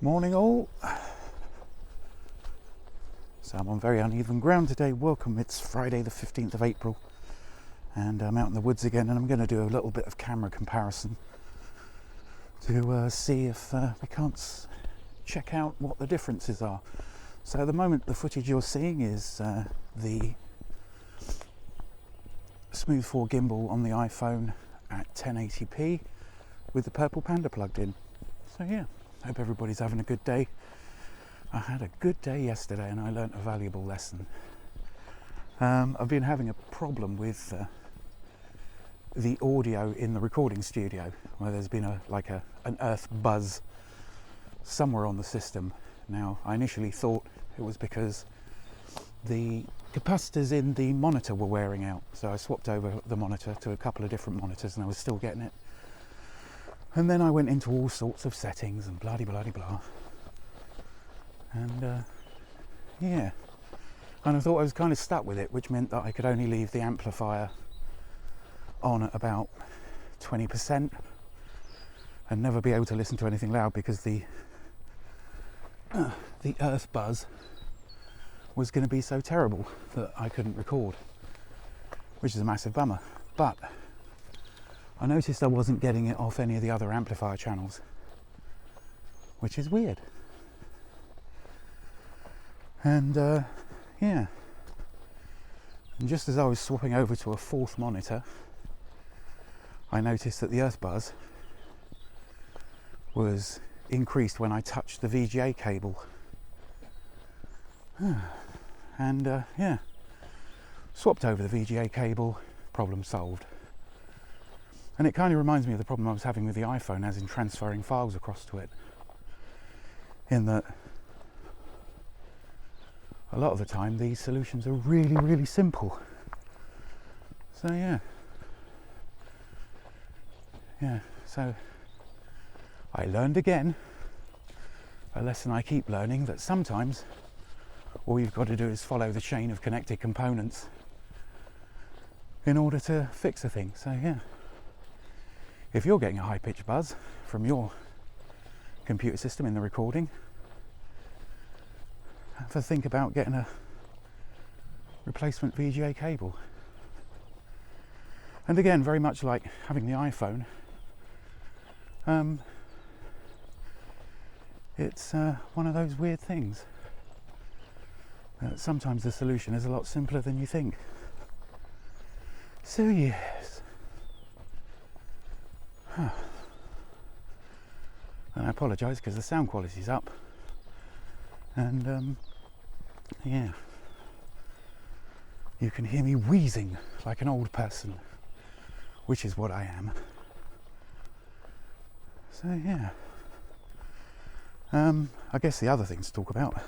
Morning all. So I'm on very uneven ground today. Welcome, it's Friday the 15th of April and I'm out in the woods again, and I'm going to do a little bit of camera comparison to see if we can't check out what the differences are. So at the moment the footage you're seeing is the Smooth 4 gimbal on the iPhone at 1080p with the Purple Panda plugged in. So yeah, hope everybody's having a good day. I had a good day yesterday and I learnt a valuable lesson. I've been having a problem with the audio in the recording studio, where there's been an earth buzz somewhere on the system. Now, I initially thought it was because the capacitors in the monitor were wearing out, so I swapped over the monitor to a couple of different monitors and I was still getting it. And then I went into all sorts of settings and blah-de-blah-de-blah. And yeah, and I thought I was kind of stuck with it, which meant that I could only leave the amplifier on at about 20% and never be able to listen to anything loud, because the earth buzz was going to be so terrible that I couldn't record, which is a massive bummer. But I noticed I wasn't getting it off any of the other amplifier channels, which is weird. And yeah, and just as I was swapping over to a fourth monitor, I noticed that the earth buzz was increased when I touched the VGA cable. And yeah, swapped over the VGA cable, problem solved. And it kind of reminds me of the problem I was having with the iPhone, as in transferring files across to it, in that a lot of the time these solutions are really, really simple. So yeah, so I learned again a lesson I keep learning, that sometimes all you've got to do is follow the chain of connected components in order to fix a thing. So yeah, if you're getting a high-pitched buzz from your computer system in the recording, have a think about getting a replacement VGA cable. And again, very much like having the iPhone, it's one of those weird things that sometimes the solution is a lot simpler than you think. So yes. And I apologise because the sound quality's up, and yeah, you can hear me wheezing like an old person, which is what I am. So yeah, I guess the other things to talk about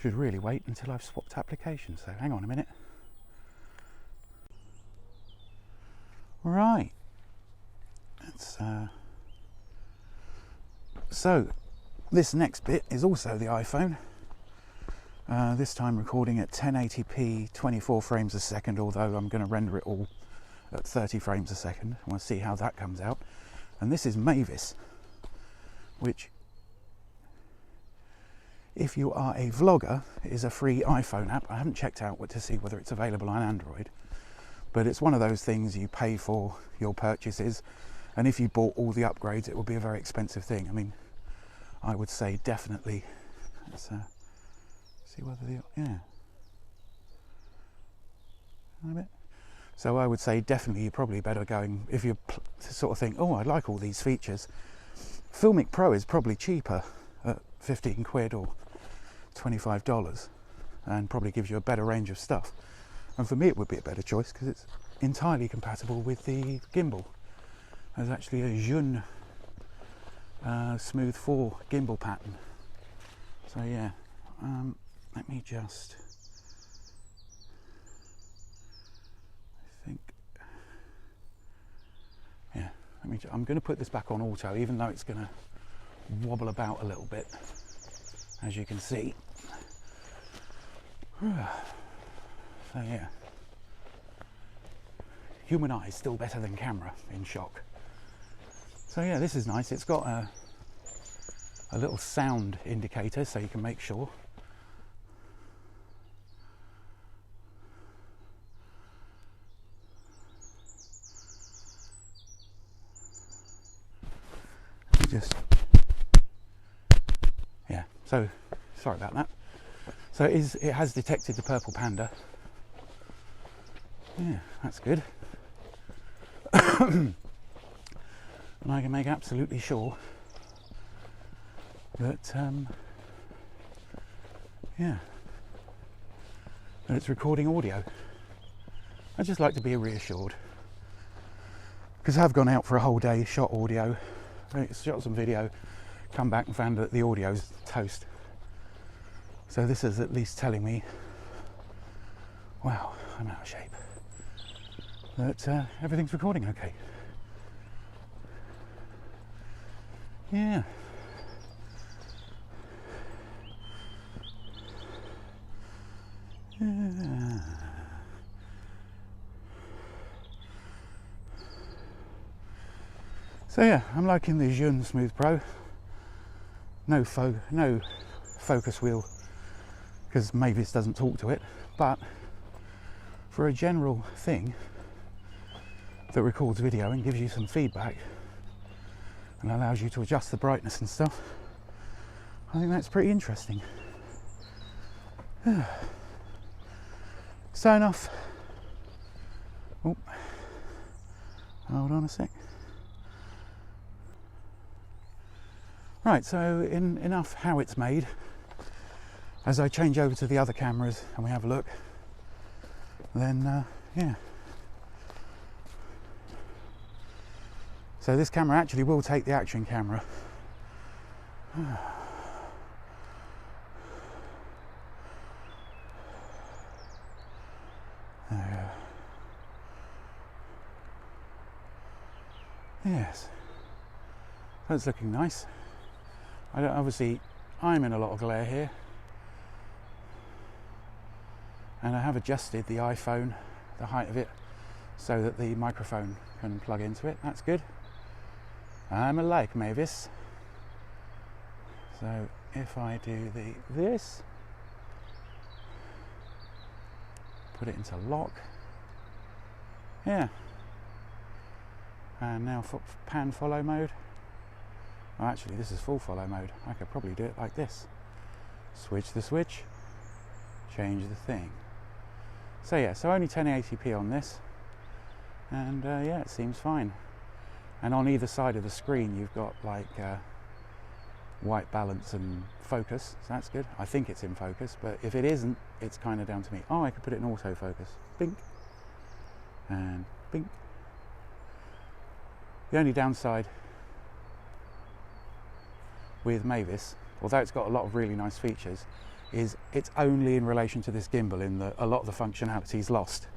should really wait until I've swapped applications, so hang on a minute. Right. So this next bit is also the iPhone, this time recording at 1080p 24 frames a second, although I'm going to render it all at 30 frames a second. I want to see how that comes out. And this is Mavis, which, if you are a vlogger, is a free iPhone app. I haven't checked out to see whether it's available on Android, but it's one of those things you pay for your purchases, and if you bought all the upgrades it would be a very expensive thing. I mean, I would say definitely, let's see whether yeah, a bit. So I would say definitely you're probably better going, if you sort of think, oh, I like all these features, Filmic Pro is probably cheaper at 15 quid or $25, and probably gives you a better range of stuff. And for me it would be a better choice because it's entirely compatible with the gimbal. There's actually a Jun Smooth 4 gimbal pattern. So yeah, let me just, I think, yeah, I'm going to put this back on auto, even though it's going to wobble about a little bit, as you can see. So yeah, human eye is still better than camera, in shock. So yeah, this is nice. It's got a a little sound indicator so you can make sure. Just, yeah, so sorry about that. So it has detected the purple panda. Yeah, that's good. And I can make absolutely sure that yeah, that it's recording audio. I just like to be reassured, because I've gone out for a whole day, shot audio, shot some video, come back and found that the audio's toast. So this is at least telling me, wow, I'm out of shape, that everything's recording okay. Yeah. So yeah, I'm liking the Zhun Smooth Pro. No focus wheel, because Mavis doesn't talk to it, but for a general thing that records video and gives you some feedback and allows you to adjust the brightness and stuff, I think that's pretty interesting. So enough. Oh, hold on a sec. Right, so enough how it's made. As I change over to the other cameras and we have a look, then yeah. So this camera actually will take the action camera. Yes, that's looking nice. Obviously, I'm in a lot of glare here, and I have adjusted the iPhone, the height of it, so that the microphone can plug into it. That's good. I'm alike, Mavis. So if I do this, put it into lock, yeah, and now pan follow mode. Well, actually, this is full follow mode. I could probably do it like this. Switch the switch, change the thing. So yeah, so only 1080p on this, and yeah, it seems fine. And on either side of the screen, you've got like white balance and focus, so that's good. I think it's in focus, but if it isn't, it's kind of down to me. Oh, I could put it in autofocus. Bink. And bink. The only downside with Mavis, although it's got a lot of really nice features, is it's only in relation to this gimbal, in that a lot of the functionality is lost.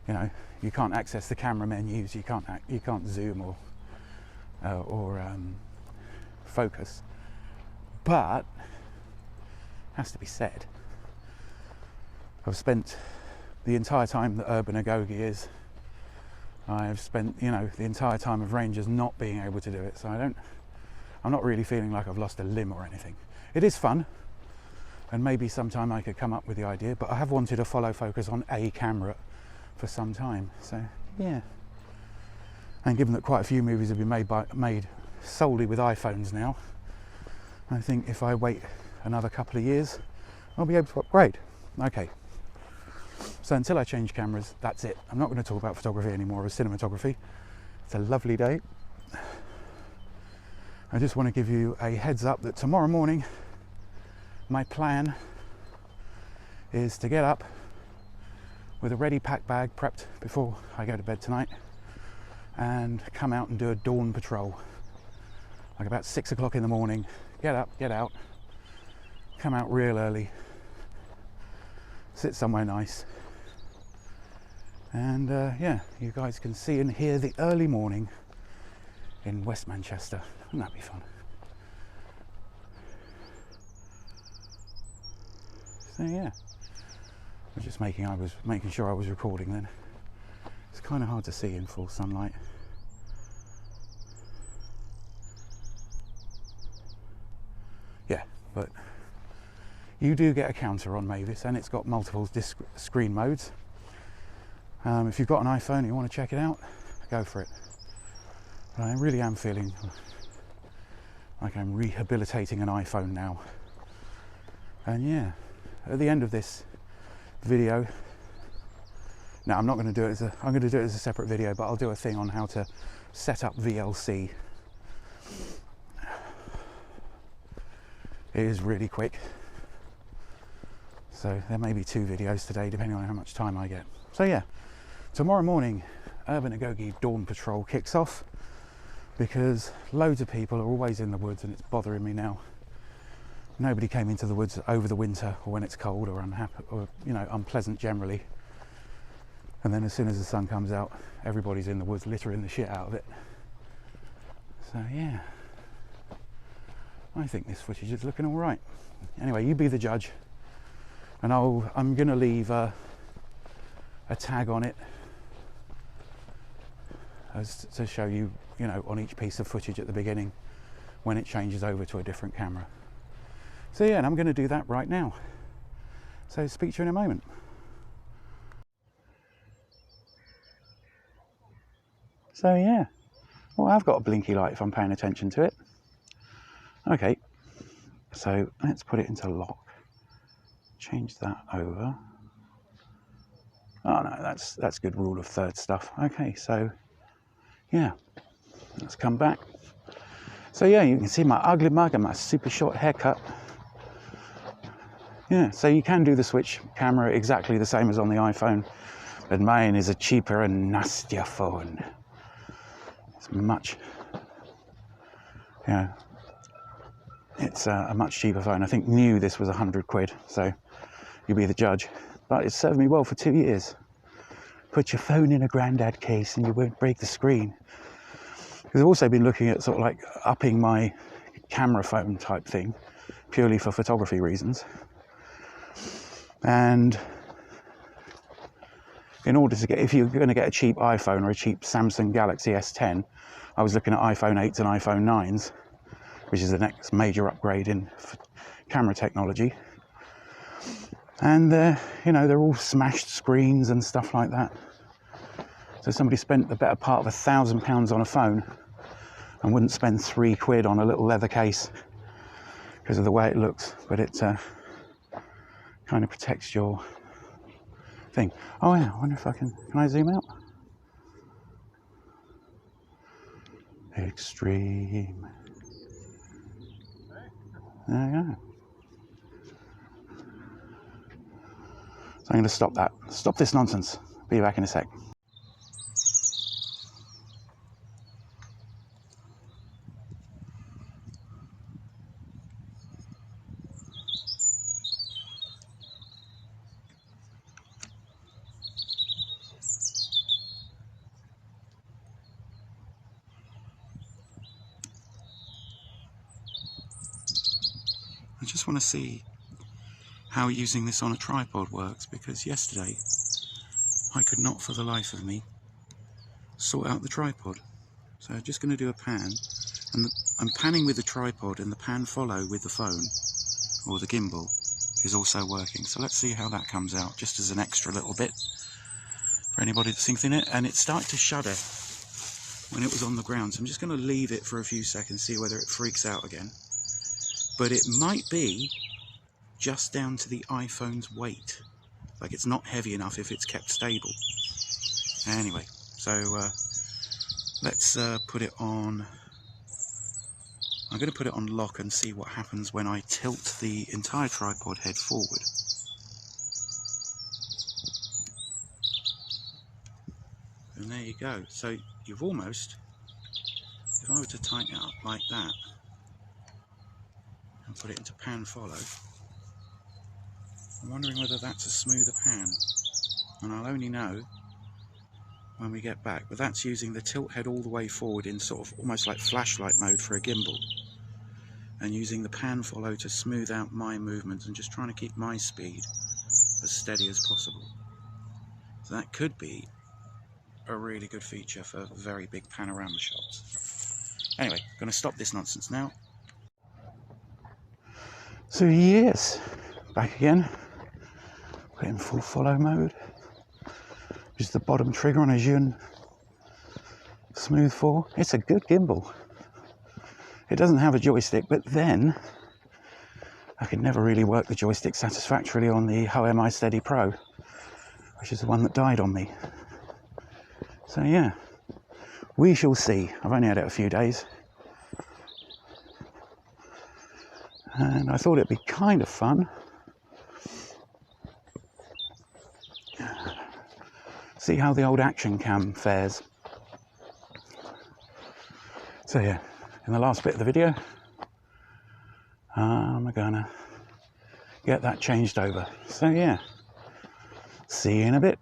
You know, you can't access the camera menus, you can't zoom or focus. But has to be said, I've spent the entire time that Urban Agoge is, I've spent, you know, the entire time of Rangers not being able to do it, so I'm not really feeling like I've lost a limb or anything. It is fun, and maybe sometime I could come up with the idea, but I have wanted a follow focus on a camera for some time, so yeah. And given that quite a few movies have been made solely with iPhones now, I think if I wait another couple of years, I'll be able to upgrade. Okay, so until I change cameras, that's it. I'm not going to talk about photography anymore, or cinematography. It's a lovely day. I just want to give you a heads up that tomorrow morning, my plan is to get up with a ready pack bag prepped before I go to bed tonight, and come out and do a dawn patrol, like about 6 o'clock in the morning. Get up, get out, come out real early, sit somewhere nice, and yeah, you guys can see and hear the early morning in West Manchester. Wouldn't that be fun? So yeah, I was making sure I was recording then. It's kind of hard to see in full sunlight. but you do get a counter on Mavis, and it's got multiple screen modes. If you've got an iPhone and you want to check it out, go for it. But I really am feeling like I'm rehabilitating an iPhone now. And yeah, at the end of this video, now I'm not going to do it I'm going to do it as a separate video, but I'll do a thing on how to set up VLC. It is really quick. So there may be 2 videos today, depending on how much time I get. So yeah, tomorrow morning, Urban Agoge Dawn Patrol kicks off, because loads of people are always in the woods, and it's bothering me now. Nobody came into the woods over the winter, or when it's cold or unhappy, or unpleasant generally. And then as soon as the sun comes out, everybody's in the woods littering the shit out of it. So yeah, I think this footage is looking all right. Anyway, you be the judge, and I'm going to leave a tag on it as to show you, on each piece of footage at the beginning when it changes over to a different camera. So yeah, and I'm going to do that right now. So speak to you in a moment. So yeah, well, I've got a blinky light if I'm paying attention to it. Okay, so let's put it into lock. Change that over. Oh no, that's good rule of thirds stuff. Okay, so yeah, let's come back. So yeah, you can see my ugly mug and my super short haircut. Yeah, so you can do the switch camera exactly the same as on the iPhone, but mine is a cheaper and nastier phone. It's much, it's a much cheaper phone. I think new this was 100 quid, so you be the judge. But it's served me well for 2 years. Put your phone in a granddad case and you won't break the screen. Because I've also been looking at sort of like upping my camera phone type thing, purely for photography reasons. And in order to get, if you're going to get a cheap iPhone or a cheap Samsung Galaxy S10, I was looking at iPhone 8s and iPhone 9s, which is the next major upgrade in camera technology. And they're all smashed screens and stuff like that. So somebody spent the better part of £1,000 on a phone and wouldn't spend 3 quid on a little leather case because of the way it looks, but it kind of protects your thing. Oh yeah, I wonder if can I zoom out? Extreme. There you go. So I'm going to stop this nonsense. Be back in a sec. I just want to see how using this on a tripod works, because yesterday I could not for the life of me sort out the tripod. So I'm just going to do a pan, and I'm panning with the tripod, and the pan follow with the phone or the gimbal is also working. So let's see how that comes out, just as an extra little bit for anybody that's thinking it. And it started to shudder when it was on the ground, so I'm just going to leave it for a few seconds, see whether it freaks out again. But it might be just down to the iPhone's weight, like it's not heavy enough if it's kept stable. Anyway, so let's put it on. I'm going to put it on lock and see what happens when I tilt the entire tripod head forward. And there you go. So you've almost, if I were to tighten it up like that and put it into pan follow, I'm wondering whether that's a smoother pan, and I'll only know when we get back. But that's using the tilt head all the way forward in sort of almost like flashlight mode for a gimbal, and using the pan follow to smooth out my movements and just trying to keep my speed as steady as possible. So that could be a really good feature for very big panorama shots. Anyway, I'm going to stop this nonsense now. So yes, back again. Put it in full follow mode. Just the bottom trigger on a Zhiyun Smooth 4. It's a good gimbal. It doesn't have a joystick, but then I could never really work the joystick satisfactorily on the Ho Mi Steady Pro, which is the one that died on me. So yeah, we shall see. I've only had it a few days. And I thought it'd be kind of fun. See how the old action cam fares. So yeah, in the last bit of the video, I'm gonna get that changed over. So yeah, see you in a bit.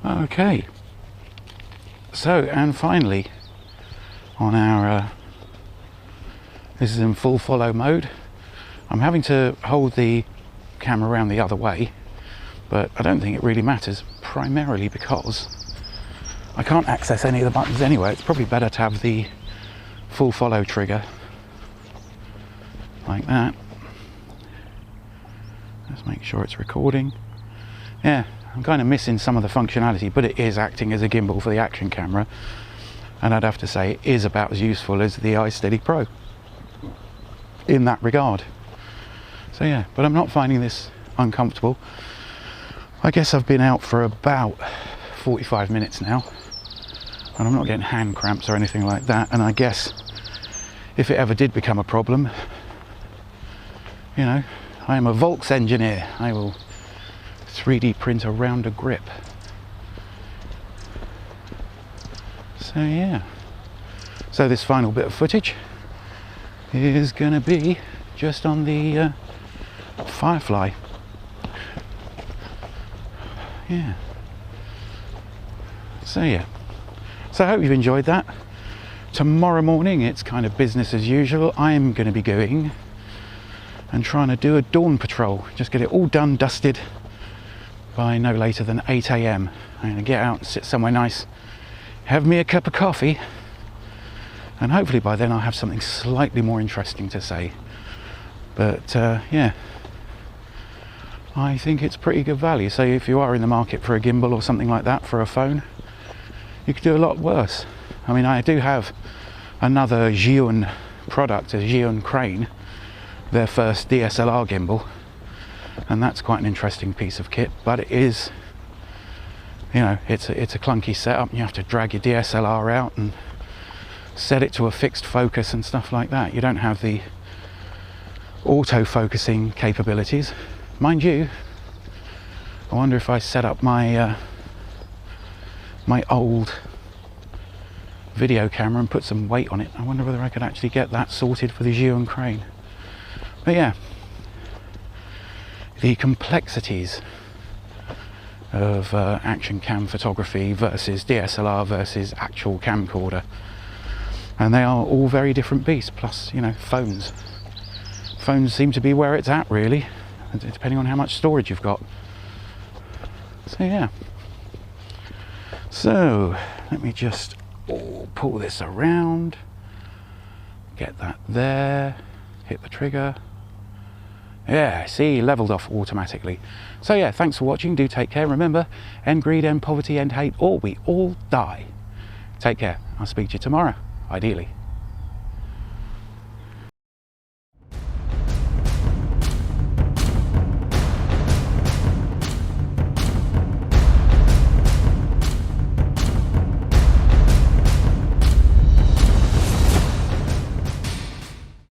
Okay, so and finally on our this is in full follow mode. I'm having to hold the camera around the other way, but I don't think it really matters, primarily because I can't access any of the buttons anyway. It's probably better to have the full follow trigger like that. Let's make sure it's recording. Yeah, I'm kind of missing some of the functionality, but it is acting as a gimbal for the action camera, and I'd have to say it is about as useful as the iSteady Pro in that regard. So yeah, but I'm not finding this uncomfortable. I guess I've been out for about 45 minutes now, and I'm not getting hand cramps or anything like that, and I guess if it ever did become a problem, you know, I am a Volks engineer. I will 3D print a rounder grip. So yeah, so this final bit of footage is going to be just on the Firefly. Yeah. So yeah, so I hope you've enjoyed that. Tomorrow morning it's kind of business as usual. I'm going to be going and trying to do a dawn patrol, just get it all done, dusted by no later than 8 AM. I'm going to get out and sit somewhere nice, have me a cup of coffee, and hopefully by then I'll have something slightly more interesting to say. But yeah, I think it's pretty good value. So if you are in the market for a gimbal or something like that for a phone, you could do a lot worse. I mean, I do have another Zhiyun product, a Zhiyun Crane, their first DSLR gimbal, and that's quite an interesting piece of kit, but it is, you know, it's a clunky setup. You have to drag your DSLR out and set it to a fixed focus and stuff like that. You don't have the auto-focusing capabilities. Mind you, I wonder if I set up my my old video camera and put some weight on it, I wonder whether I could actually get that sorted for the Zhiyun Crane. But yeah, the complexities of action cam photography versus DSLR versus actual camcorder, and they are all very different beasts. Plus, you know, phones seem to be where it's at, really, depending on how much storage you've got. So yeah, so let me just pull this around, get that there, hit the trigger. Yeah, see, leveled off automatically. So yeah, thanks for watching. Do take care. Remember, end greed, end poverty, end hate, or we all die. Take care. I'll speak to you tomorrow, ideally.